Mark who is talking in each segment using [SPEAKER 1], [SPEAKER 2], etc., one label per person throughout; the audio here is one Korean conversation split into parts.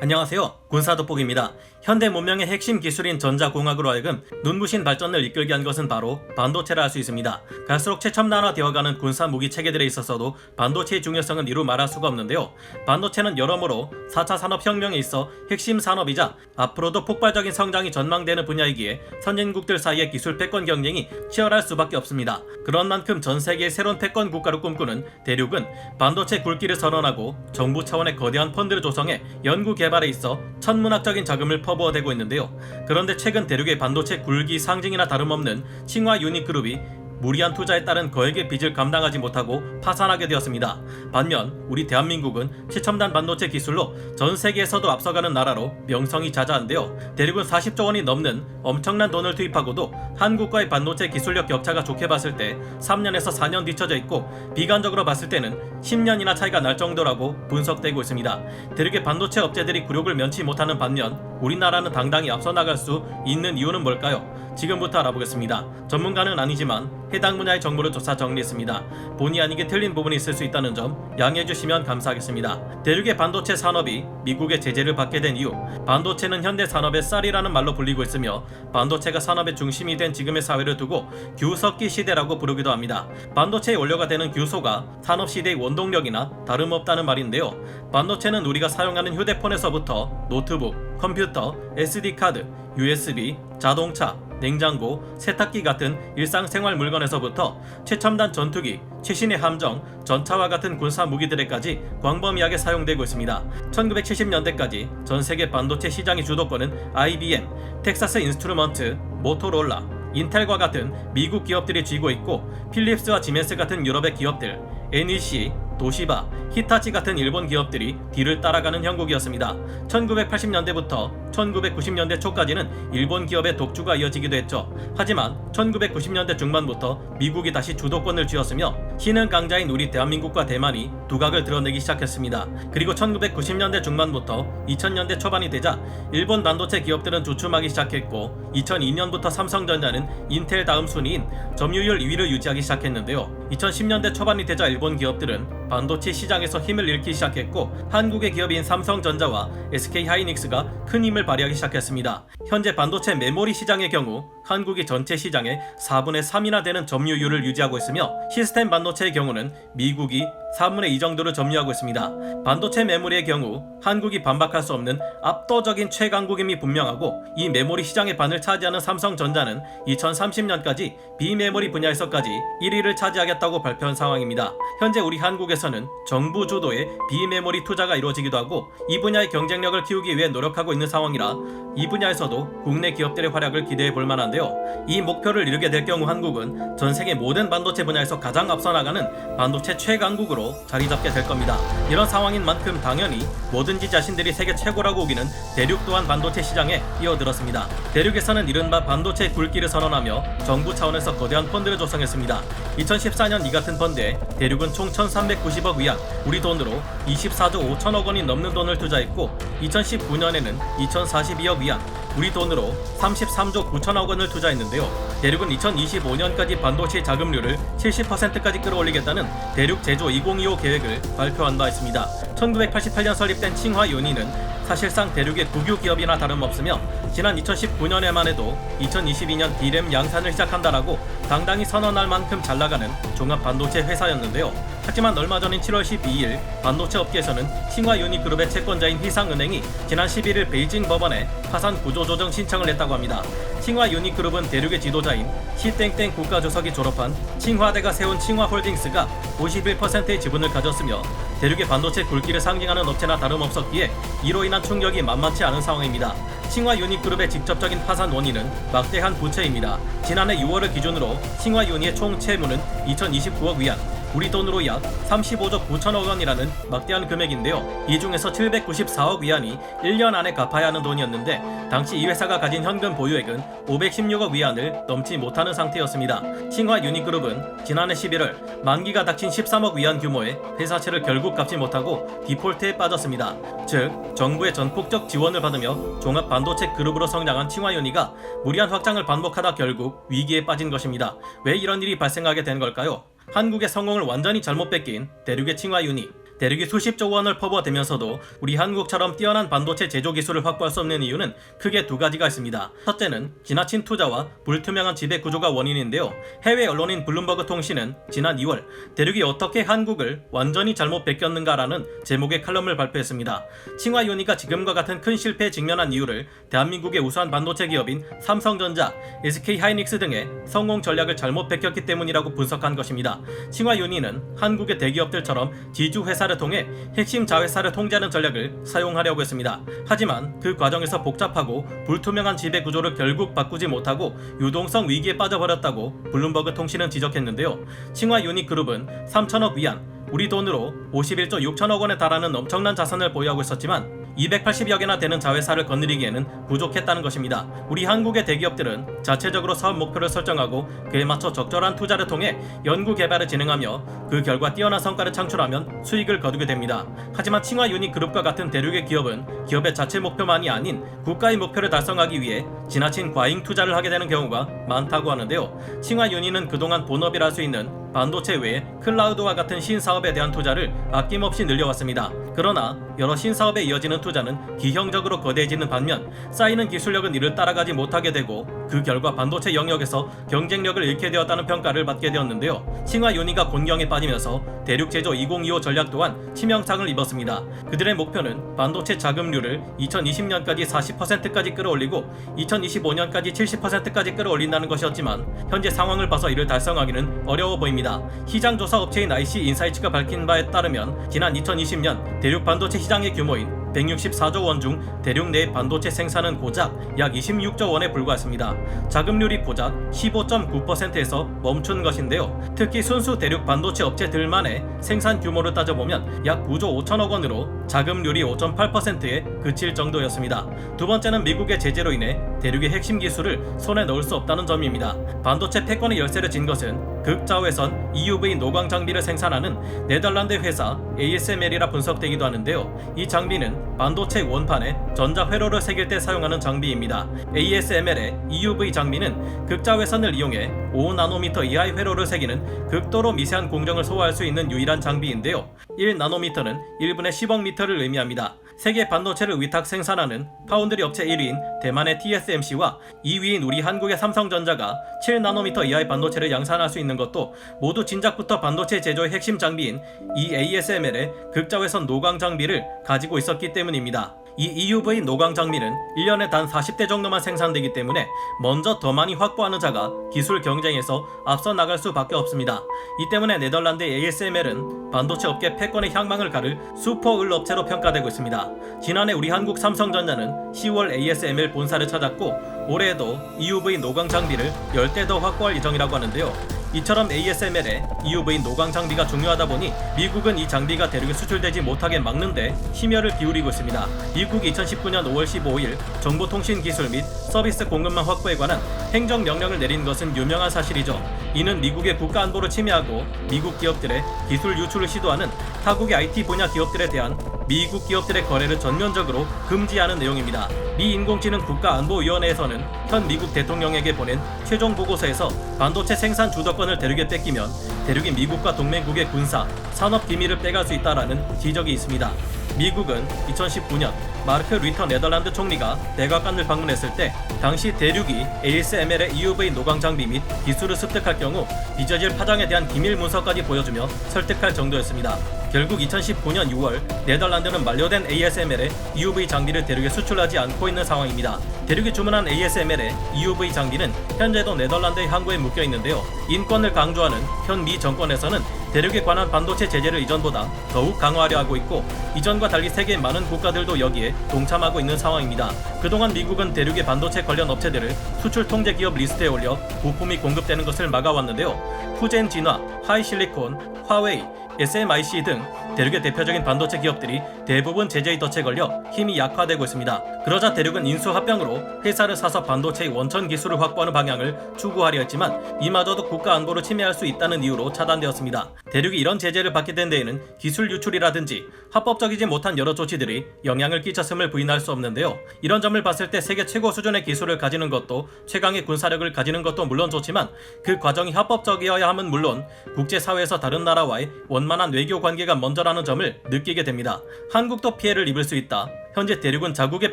[SPEAKER 1] 안녕하세요. 군사돋보기입니다. 현대 문명의 핵심 기술인 전자공학으로 하여금 눈부신 발전을 이끌게 한 것은 바로 반도체라 할 수 있습니다. 갈수록 최첨단화되어가는 군사무기 체계들에 있어서도 반도체의 중요성은 이루 말할 수가 없는데요. 반도체는 여러모로 4차 산업혁명에 있어 핵심 산업이자 앞으로도 폭발적인 성장이 전망되는 분야이기에 선진국들 사이의 기술 패권 경쟁이 치열할 수밖에 없습니다. 그런 만큼 전 세계의 새로운 패권 국가를 꿈꾸는 대륙은 반도체 굴기를 선언하고 정부 차원의 거대한 펀드를 조성해 연구 개발에 있어 천문학적인 자금을 퍼부어대고 있는데요. 그런데 최근 대륙의 반도체 굴기 상징이나 다름없는 칭화 유닛그룹이 무리한 투자에 따른 거액의 빚을 감당하지 못하고 파산하게 되었습니다. 반면 우리 대한민국은 최첨단 반도체 기술로 전 세계에서도 앞서가는 나라로 명성이 자자한데요. 대륙은 40조 원이 넘는 엄청난 돈을 투입하고도 한국과의 반도체 기술력 격차가 좋게 봤을 때 3년에서 4년 뒤처져 있고 비관적으로 봤을 때는 10년이나 차이가 날 정도라고 분석되고 있습니다. 대륙의 반도체 업체들이 굴욕을 면치 못하는 반면 우리나라는 당당히 앞서 나갈 수 있는 이유는 뭘까요? 지금부터 알아보겠습니다. 전문가는 아니지만 해당 분야의 정보를 조사 정리했습니다. 본의 아니게 틀린 부분이 있을 수 있다는 점 양해해 주시면 감사하겠습니다. 대륙의 반도체 산업이 미국의 제재를 받게 된 이유, 반도체는 현대 산업의 쌀이라는 말로 불리고 있으며 반도체가 산업의 중심이 된 지금의 사회를 두고 규석기 시대라고 부르기도 합니다. 반도체의 원료가 되는 규소가 산업 시대의 원동력이나 다름없다는 말인데요. 반도체는 우리가 사용하는 휴대폰에서부터 노트북, 컴퓨터, SD카드, USB, 자동차, 냉장고, 세탁기 같은 일상생활 물건에서부터 최첨단 전투기, 최신의 함정, 전차와 같은 군사 무기들에까지 광범위하게 사용되고 있습니다. 1970년대까지 전 세계 반도체 시장의 주도권은 IBM, 텍사스 인스트루먼트, 모토로라, 인텔과 같은 미국 기업들이 쥐고 있고 필립스와 지멘스 같은 유럽의 기업들, NEC, 도시바, 히타치 같은 일본 기업들이 뒤를 따라가는 형국이었습니다. 1980년대부터 1990년대 초까지는 일본 기업의 독주가 이어지기도 했죠. 하지만 1990년대 중반부터 미국이 다시 주도권을 쥐었으며 신흥 강자인 우리 대한민국과 대만이 두각을 드러내기 시작했습니다. 그리고 1990년대 중반부터 2000년대 초반이 되자 일본 반도체 기업들은 주춤하기 시작했고 2002년부터 삼성전자는 인텔 다음 순위인 점유율 2위를 유지하기 시작했는데요. 2010년대 초반이 되자 일본 기업들은 반도체 시장에서 힘을 잃기 시작했고 한국의 기업인 삼성전자와 SK하이닉스가 큰 힘을 발휘하기 시작했습니다. 현재 반도체 메모리 시장의 경우 한국이 전체 시장의 4분의 3이나 되는 점유율을 유지하고 있으며 시스템 반도체의 경우는 미국이 4분의 2 정도를 점유하고 있습니다. 반도체 메모리의 경우 한국이 반박할 수 없는 압도적인 최강국임이 분명하고 이 메모리 시장의 반을 차지하는 삼성전자는 2030년까지 비메모리 분야에서까지 1위를 차지하겠다고 발표한 상황입니다. 현재 우리 한국에서는 정부 주도의 비메모리 투자가 이루어지기도 하고 이 분야의 경쟁력을 키우기 위해 노력하고 있는 상황이라 이 분야에서도 국내 기업들의 활약을 기대해 볼 만한데요. 이 목표를 이루게 될 경우 한국은 전 세계 모든 반도체 분야에서 가장 앞서 나가는 반도체 최강국으로 자리 잡게 될 겁니다. 이런 상황인 만큼 당연히 뭐든지 자신들이 세계 최고라고 우기는 대륙 또한 반도체 시장에 뛰어들었습니다. 대륙에서는 이른바 반도체 굴기를 선언하며 정부 차원에서 거대한 펀드를 조성했습니다. 2014년 이 같은 펀드에 대륙은 총 1390억 위안, 우리 돈으로 24조 5천억 원이 넘는 돈을 투자했고 2019년에는 2042억 위안, 우리 돈으로 33조 9천억 원을 투자했는데요. 대륙은 2025년까지 반도체 자금률을 70%까지 끌어올리겠다는 대륙 제조 2025 계획을 발표한 바 있습니다. 1988년 설립된 칭화유니는 사실상 대륙의 국유 기업이나 다름없으며 지난 2019년에만 해도 2022년 D램 양산을 시작한다라고 당당히 선언할 만큼 잘나가는 종합 반도체 회사였는데요. 하지만 얼마 전인 7월 12일 반도체 업계에서는 칭화유니그룹의 채권자인 휘상은행이 지난 11일 베이징 법원에 파산 구조조정 신청을 했다고 합니다. 칭화유니그룹은 대륙의 지도자인 시땡땡 국가주석이 졸업한 칭화대가 세운 칭화홀딩스가 51%의 지분을 가졌으며 대륙의 반도체 굴기를 상징하는 업체나 다름없었기에 이로 인한 충격이 만만치 않은 상황입니다. 칭화유니그룹의 직접적인 파산 원인은 막대한 부채입니다. 지난해 6월을 기준으로 칭화유니의 총 채무는 2029억 위안, 우리 돈으로 약 35조 9천억 원이라는 막대한 금액인데요. 이 중에서 794억 위안이 1년 안에 갚아야 하는 돈이었는데 당시 이 회사가 가진 현금 보유액은 516억 위안을 넘지 못하는 상태였습니다. 칭화유니그룹은 지난해 11월 만기가 닥친 13억 위안 규모의 회사채를 결국 갚지 못하고 디폴트에 빠졌습니다. 즉 정부의 전폭적 지원을 받으며 종합 반도체 그룹으로 성장한 칭화유니가 무리한 확장을 반복하다 결국 위기에 빠진 것입니다. 왜 이런 일이 발생하게 된 걸까요? 한국의 성공을 완전히 잘못 뺏긴 대륙의 칭화유니. 대륙이 수십조 원을 퍼부어대면서도 우리 한국처럼 뛰어난 반도체 제조 기술을 확보할 수 없는 이유는 크게 두 가지가 있습니다. 첫째는 지나친 투자와 불투명한 지배 구조가 원인인데요. 해외 언론인 블룸버그 통신은 지난 2월 대륙이 어떻게 한국을 완전히 잘못 베꼈는가라는 제목의 칼럼을 발표했습니다. 칭화유니가 지금과 같은 큰 실패에 직면한 이유를 대한민국의 우수한 반도체 기업인 삼성전자, SK하이닉스 등의 성공 전략을 잘못 베꼈기 때문이라고 분석한 것입니다. 칭화유니는 한국의 대기업들처럼 지주회사를 통해 핵심 자회사를 통제하는 전략을 사용하려고 했습니다. 하지만 그 과정에서 복잡하고 불투명한 지배 구조를 결국 바꾸지 못하고 유동성 위기에 빠져버렸다고 블룸버그 통신은 지적했는데요. 칭화유니 그룹은 3천억 위안, 우리 돈으로 51조 6천억 원에 달하는 엄청난 자산을 보유하고 있었지만 280여 개나 되는 자회사를 거느리기에는 부족했다는 것입니다. 우리 한국의 대기업들은 자체적으로 사업 목표를 설정하고 그에 맞춰 적절한 투자를 통해 연구 개발을 진행하며 그 결과 뛰어난 성과를 창출하면 수익을 거두게 됩니다. 하지만 칭화유니 그룹과 같은 대륙의 기업은 기업의 자체 목표만이 아닌 국가의 목표를 달성하기 위해 지나친 과잉 투자를 하게 되는 경우가 많다고 하는데요. 칭화유니는 그동안 본업이라 할 수 있는 반도체 외에 클라우드와 같은 신사업에 대한 투자를 아낌없이 늘려왔습니다. 그러나 여러 신사업에 이어지는 투자는 기형적으로 거대해지는 반면 쌓이는 기술력은 이를 따라가지 못하게 되고 그 결과 반도체 영역에서 경쟁력을 잃게 되었다는 평가를 받게 되었는데요. 칭화유니가 곤경에 빠지면서 대륙 제조 2025 전략 또한 치명상을 입었습니다. 그들의 목표는 반도체 자금률을 2020년까지 40%까지 끌어올리고 2025년까지 70%까지 끌어올린다는 것이었지만 현재 상황을 봐서 이를 달성하기는 어려워 보입니다. 시장조사 업체인 IC인사이츠가 밝힌 바에 따르면 지난 2020년 대륙 반도체 시장의 규모인 164조 원 중 대륙 내 반도체 생산은 고작 약 26조 원에 불과했습니다. 자금률이 고작 15.9%에서 멈춘 것인데요. 특히 순수 대륙 반도체 업체들만의 생산 규모를 따져보면 약 9조 5천억 원으로 자금률이 5.8%에 그칠 정도였습니다. 두 번째는 미국의 제재로 인해 대륙의 핵심 기술을 손에 넣을 수 없다는 점입니다. 반도체 패권의 열쇠를 진 것은 극자외선 EUV 노광 장비를 생산하는 네덜란드 회사 ASML이라 분석되기도 하는데요. 이 장비는 반도체 원판에 전자 회로를 새길 때 사용하는 장비입니다. ASML의 EUV 장비는 극자외선을 이용해 5나노미터 이하의 회로를 새기는 극도로 미세한 공정을 소화할 수 있는 유일한 장비인데요. 1나노미터는 1분의 10억 미터를 의미합니다. 세계 반도체를 위탁 생산하는 파운드리 업체 1위인 대만의 TSMC와 2위인 우리 한국의 삼성전자가 7나노미터 이하의 반도체를 양산할 수 있는 것도 모두 진작부터 반도체 제조의 핵심 장비인 이 ASML의 극자외선 노광 장비를 가지고 있었기 때문입니다. 이 EUV 노광 장비는 1년에 단 40대 정도만 생산되기 때문에 먼저 더 많이 확보하는 자가 기술 경쟁에서 앞서 나갈 수밖에 없습니다. 이 때문에 네덜란드의 ASML은 반도체 업계 패권의 향망을 가를 슈퍼을 업체로 평가되고 있습니다. 지난해 우리 한국 삼성전자는 10월 ASML 본사를 찾았고 올해에도 EUV 노광 장비를 10대 더 확보할 예정이라고 하는데요. 이처럼 ASML의 EUV 노광 장비가 중요하다 보니 미국은 이 장비가 대륙에 수출되지 못하게 막는데 심혈을 기울이고 있습니다. 미국이 2019년 5월 15일 정보통신기술 및 서비스 공급망 확보에 관한 행정명령을 내린 것은 유명한 사실이죠. 이는 미국의 국가안보를 침해하고 미국 기업들의 기술 유출을 시도하는 타국의 IT 분야 기업들에 대한 미국 기업들의 거래를 전면적으로 금지하는 내용입니다. 미 인공지능 국가안보위원회에서는 현 미국 대통령에게 보낸 최종 보고서에서 반도체 생산 주도권을 대륙에 뺏기면 대륙이 미국과 동맹국의 군사, 산업 기밀을 빼갈 수 있다라는 지적이 있습니다. 미국은 2019년 마르크 리터 네덜란드 총리가 백악관을 방문했을 때 당시 대륙이 ASML의 EUV 노광 장비 및 기술을 습득할 경우 빚어질 파장에 대한 기밀 문서까지 보여주며 설득할 정도였습니다. 결국 2019년 6월 네덜란드는 만료된 ASML의 EUV 장비를 대륙에 수출하지 않고 있는 상황입니다. 대륙이 주문한 ASML의 EUV 장비는 현재도 네덜란드의 항구에 묶여 있는데요. 인권을 강조하는 현 미 정권에서는 대륙에 관한 반도체 제재를 이전보다 더욱 강화하려 하고 있고 이전과 달리 세계의 많은 국가들도 여기에 동참하고 있는 상황입니다. 그동안 미국은 대륙의 반도체 관련 업체들을 수출 통제 기업 리스트에 올려 부품이 공급되는 것을 막아왔는데요. 푸젠 진화, 하이실리콘, 화웨이, SMIC 등 대륙의 대표적인 반도체 기업들이 대부분 제재의 덫에 걸려 힘이 약화되고 있습니다. 그러자 대륙은 인수합병으로 회사를 사서 반도체의 원천 기술을 확보하는 방향을 추구하려 했지만 이마저도 국가 안보를 침해할 수 있다는 이유로 차단되었습니다. 대륙이 이런 제재를 받게 된 데에는 기술 유출이라든지 합법적이지 못한 여러 조치들이 영향을 끼쳤음을 부인할 수 없는데요. 이런 점을 봤을 때 세계 최고 수준의 기술을 가지는 것도 최강의 군사력을 가지는 것도 물론 좋지만 그 과정이 합법적이어야 함은 물론 국제사회에서 다른 나라와의 원만한 외교 관계가 먼저 존재한다는 점을 느끼게 됩니다. 한국도 피해를 입을 수 있다. 현재 대륙은 자국에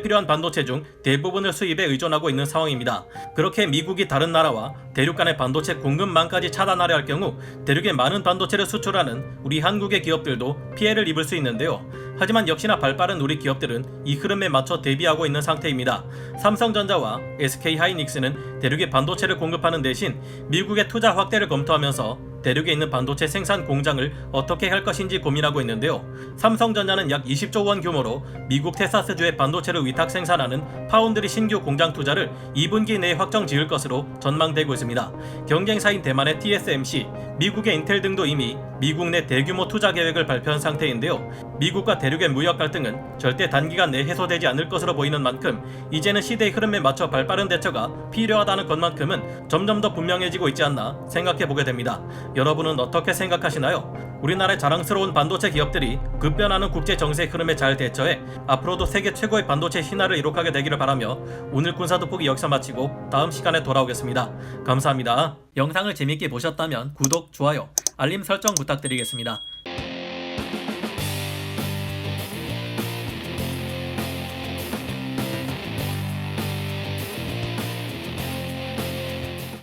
[SPEAKER 1] 필요한 반도체 중 대부분을 수입에 의존하고 있는 상황입니다. 그렇게 미국이 다른 나라와 대륙 간의 반도체 공급망까지 차단하려 할 경우 대륙에 많은 반도체를 수출하는 우리 한국의 기업들도 피해를 입을 수 있는데요. 하지만 역시나 발빠른 우리 기업들은 이 흐름에 맞춰 대비하고 있는 상태입니다. 삼성전자와 SK하이닉스는 대륙에 반도체를 공급하는 대신 미국의 투자 확대를 검토하면서 대륙에 있는 반도체 생산 공장을 어떻게 할 것인지 고민하고 있는데요. 삼성전자는 약 20조 원 규모로 미국 텍사스주에 반도체를 위탁 생산하는 파운드리 신규 공장 투자를 2분기 내에 확정 지을 것으로 전망되고 있습니다. 경쟁사인 대만의 TSMC, 미국의 인텔 등도 이미 미국 내 대규모 투자 계획을 발표한 상태인데요. 미국과 대륙의 무역 갈등은 절대 단기간 내에 해소되지 않을 것으로 보이는 만큼 이제는 시대의 흐름에 맞춰 발빠른 대처가 필요하다는 것만큼은 점점 더 분명해지고 있지 않나 생각해보게 됩니다. 여러분은 어떻게 생각하시나요? 우리나라의 자랑스러운 반도체 기업들이 급변하는 국제 정세 흐름에 잘 대처해 앞으로도 세계 최고의 반도체 신화를 이룩하게 되기를 바라며 오늘 군사 돋보기 여기서 마치고 다음 시간에 돌아오겠습니다. 감사합니다. 영상을 재밌게 보셨다면 구독, 좋아요, 알림 설정 부탁드리겠습니다.